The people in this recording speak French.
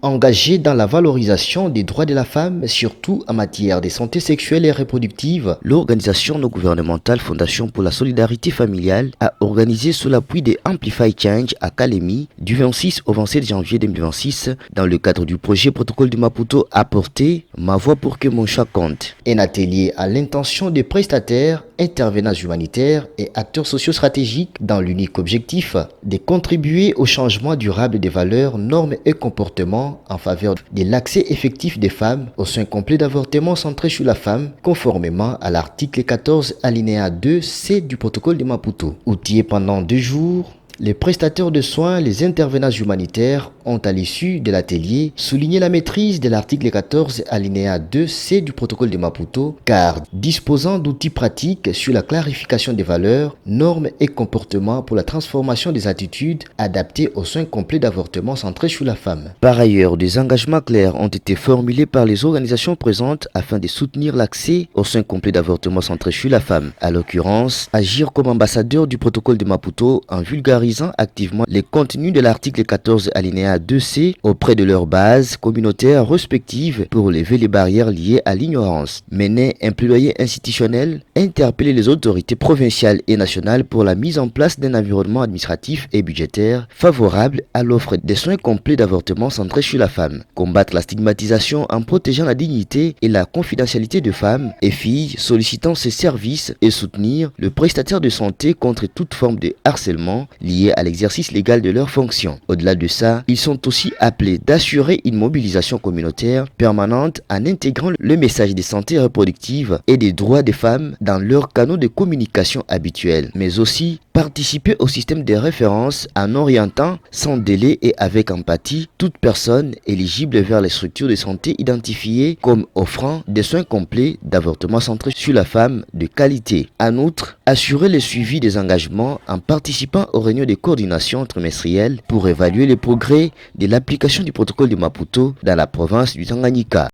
Engagée dans la valorisation des droits de la femme, surtout en matière de santé sexuelle et reproductive, l'organisation non gouvernementale Fondation pour la solidarité familiale a organisé sous l'appui de Amplify Change Academy du 26 au 27 janvier 2026 dans le cadre du projet Protocole de Maputo apporté Ma voix pour que mon chat compte. Un atelier à l'intention des prestataires, intervenants humanitaires et acteurs sociaux stratégiques dans l'unique objectif de contribuer au changement durable des valeurs, normes et comportements en faveur de l'accès effectif des femmes aux soins complets d'avortement centrés sur la femme, conformément à l'article 14 alinéa 2C du protocole de Maputo. Outillés pendant 2 jours, les prestataires de soins, les intervenants humanitaires ont à l'issue de l'atelier souligné la maîtrise de l'article 14 alinéa 2C du protocole de Maputo car disposant d'outils pratiques sur la clarification des valeurs, normes et comportements pour la transformation des attitudes adaptées aux soins complets d'avortement centrés sur la femme. Par ailleurs, des engagements clairs ont été formulés par les organisations présentes afin de soutenir l'accès aux soins complets d'avortement centrés sur la femme. À l'occurrence, agir comme ambassadeur du protocole de Maputo en vulgarisant activement les contenus de l'article 14 alinéa 2C auprès de leurs bases communautaires respectives pour lever les barrières liées à l'ignorance, mener un plaidoyer institutionnel, interpeller les autorités provinciales et nationales pour la mise en place d'un environnement administratif et budgétaire favorable à l'offre des soins complets d'avortement centrés sur la femme, combattre la stigmatisation en protégeant la dignité et la confidentialité de femmes et filles sollicitant ces services et soutenir le prestataire de santé contre toute forme de harcèlement liés à l'exercice légal de leurs fonctions. Au-delà de ça, ils sont aussi appelés d'assurer une mobilisation communautaire permanente en intégrant le message de santé reproductive et des droits des femmes dans leurs canaux de communication habituels, mais aussi participer au système de référence en orientant sans délai et avec empathie toute personne éligible vers les structures de santé identifiées comme offrant des soins complets d'avortement centrés sur la femme de qualité. En outre, assurer le suivi des engagements en participant aux réunions de coordination trimestrielle pour évaluer les progrès de l'application du protocole de Maputo dans la province du Tanganyika.